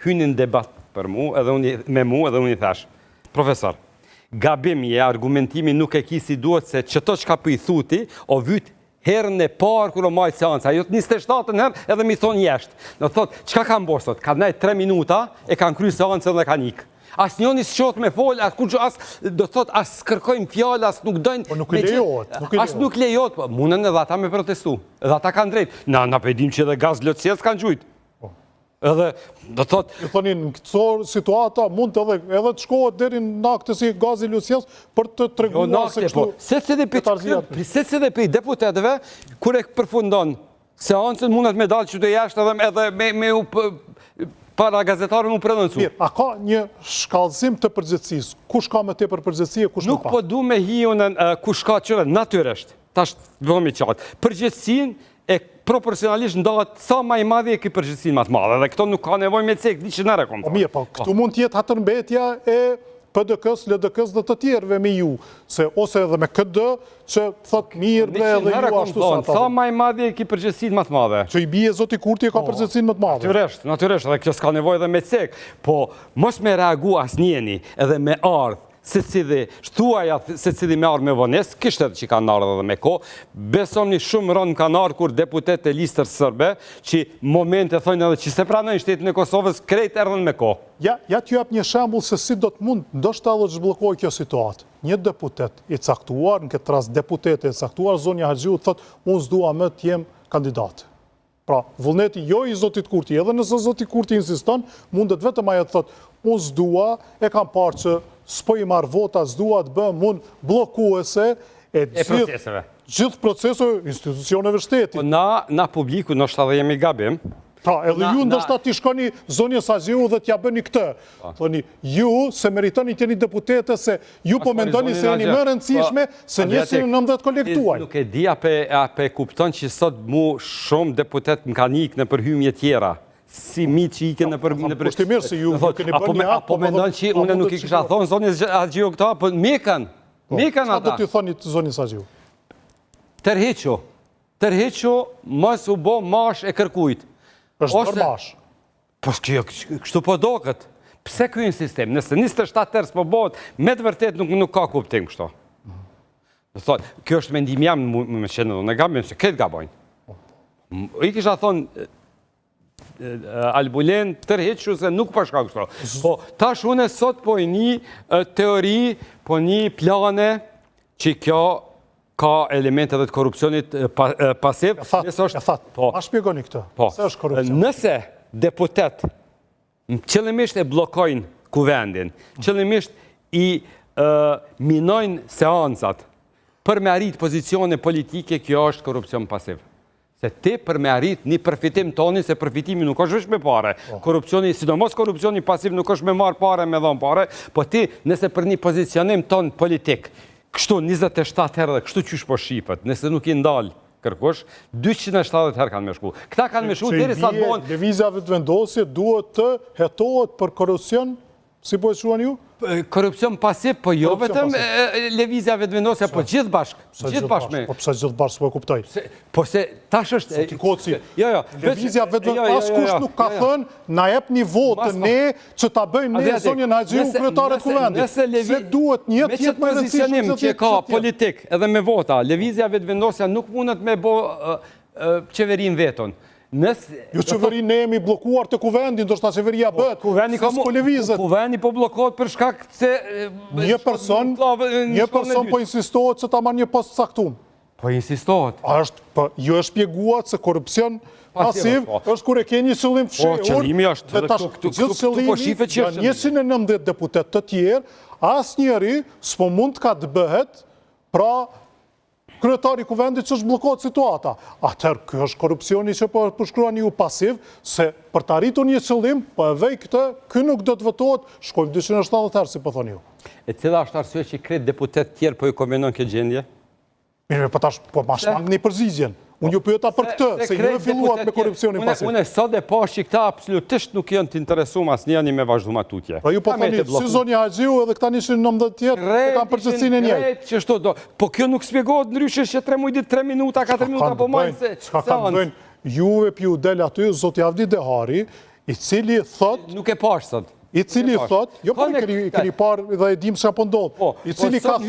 hynin debat për mu, me mu, edhe unë i thash, profesor, gabimi e argumentimi nuk e ki si duhet se qëto që ka për i thuti, o vyt herën e parë kër o majtë seansa, jo të 27 herë edhe mi thonë jeshtë. Në thotë, qka ka më bostot? Ka nejtë 3 minuta, e kanë kry seansë dhe ka nikë. As njoni së qotë me folë, do të thotë, as kërkojmë fjallë, as nuk dojnë... Po nuk lejohet. As nuk lejohet, po munën edhe ata me protestu. Edhe ata kanë drejtë. Na pëjdim që edhe gaz lotësies kanë gjujtë. Edhe, do të thotë... I thonin, në këtë situata mund të edhe të shkohet deri në akte si gazi lotësies për të treguar se kështu... Se si dhe për deputetëve, kur e përfundon seancën, mundet me dalë që të jashtë edhe me para gazetarën u prenoncu. Mirë, a ka një shkallëzim të përgjithësisë? Kush ka me te për përgjithësi e kush nuk pa? Nuk po du me hiunën kush ka qëre, natyresht, tash bëhemi qatë. Përgjithësin e proporcionalisht ndahet sa ma i madhi e ki përgjithësin ma të madhe, dhe këto nuk ka nevoj me cek, di që nëre kom. Mirë, po, këtu mund tjetë hatërmbetja e PDK-s, LDK-s dhe të tjerëve me ju, ose edhe me KD, që thot mirë dhe edhe ju ashtu sa ta. Sa ma i madhi e ki përgjithësin ma të madhe. Që i bie Zoti Kurti e ka përgjithësin më të madhe. Natyresht, edhe kjo s'ka nevoj dhe me cek, po mos me reagu as njeni edhe me ardhë, se cili, shtuaja se cili me ardhë me vones, kishtë edhe që kanë ardhë edhe me ko, besom një shumë rënë kanë ardhë kur deputet e listër sërbe, që momente thojnë edhe që se pranojnë shtetin e Kosovës, krejt erdhen me ko. Ja t'ju jap një shembull se si do të mund, ndoshta edhe të zhbllokojë kjo situatë. Një deputet i caktuar, në këtë rast deputete i caktuar, zonja Haxhiu thotë, unë s'dua më të jem kandidat. Pra, vullneti jo i Zotit Kurti, edhe nëse Zoti Kurti insiston, mundet vetëm ajo të thotë, unë s'dua, e kam parë që s'po i marrë vota, s'dua të bëm unë blokuese e gjithë proceseve institucioneve shtetit. Na publiku, nështë edhe jemi gabim, pra, edhe ju ndoshta t'i shkoni zonjës Haxhiu dhe t'ja bëni këtë. Thoni, ju se meritoni t'jeni deputete, se ju po mendoni se jeni më rëndësishme se njësin në 19 kolektuaj. Nuk e di ape kupton që sot mu shumë deputet më kanë ikë në përhymje tjera. Si mi që ike në përhymje. Kushtimirë se ju keni bërë një apo mendon që une nuk i kisha thonë zonjës Haxhiu këta, po mekën ata. Qa do t'ju thoni të zonjës Haxhiu? Tërheqo, mos u bo mash e kërkujt. është përmash. Po kështu po do këtë. Pse kjo në sistem? Nëse 27 tërës po bëhet, me të vërtet nuk ka kuptim kështu. Kjo është mendim jam me qenë dhe në gabim, se këtë gabojnë. I kisha thonë, Albulen tërhequ se nuk përshka kështu. Po, tash une sot po një teori, po një plane që kjo ka elemente dhe të korupcionit pasiv. Ma shpjegoni këtë. Se është korupcion? Nëse deputet qëllimisht e blokojnë kuvendin, qëllimisht i minojnë seansat për me arrit pozicione politike, kjo është korupcion pasiv. Se ti për me arrit një përfitim toni, se përfitimi nuk është vesh me pare. Korupcioni, sidomos korupcioni pasiv nuk është me marë pare, me dhonë pare, po ti nëse për një pozicionim ton politik, kështu 27 herë dhe kështu qysh po shqipët, nëse nuk i ndalë kërkush, 270 herë kanë me shku. Këta kanë me shku, deri sa të bonë... Lëvizjave të vendosje duhet të hetohet për korupcion, si po e shuan ju? Korupcion pasiv, po jo vetëm lëvizjave të vendosje, po gjithë bashkë. Gjithë bashkë me... Po pëse gjithë bashkë, s'po e kuptoj. Po se tash është... Zoti Koci, lëvizjave të vendosje, askush nuk ka thënë, na jep një votë ne, që ta bëjmë ne zonjën Haxhiu kryetare të kuvendit. Se duhet një tjetë më pozicionim që ka politik edhe me vota, lëvizjave të vendosja nuk mundet me bo qeverin veton. Jo qeveri ne jemi blokuar të kuvendin, do shta qeveria bët, se s'po levizet. Kuvendi po blokuar për shkak se... Një person po insistohet që ta marrë një post saktum. Po insistohet. Jo e shpjeguat se korupcion pasiv është kur e ke një qëllim fshehur. Po qëllimi është, gjithë qëllimi, janë 119 deputet të tjerë, as njeri s'po mund ka të bëhet, pra kryetari kuvendit që është blokohet situata. Atëherë, kjo është korupcioni që përshkruan ju pasiv, se për të arritur një qëllim, po e vej këtë, kjo nuk do të votohet, shkojmë 270 herë, si po thoni ju. E cila është arsye që kretë deputet tjerë po i komenon këtë gjendje? Mirë, po ma shmang një përzigjen. Unë ju pyeta për këtë, se ju e filluat me korupcionin pasiv. Unë sot e pash që këta absolutisht nuk janë të interesuar as një me vazhduma tutje. Pra ju po thoni, si zonja Haxhiu edhe këta 119 tjetë, e kam përgjithësinë e njëjtë. Po kjo nuk spjegohet ndryshe që 3 mujdit, 3 minuta, 4 minuta, po majnë se... Çka kanë bëjnë? Juve pju del aty, Zoti Avdi Dehari, i cili thot, Nuk e pash sot. jo po keni parë dhe e dim çka po ndodh, i cili ka thënë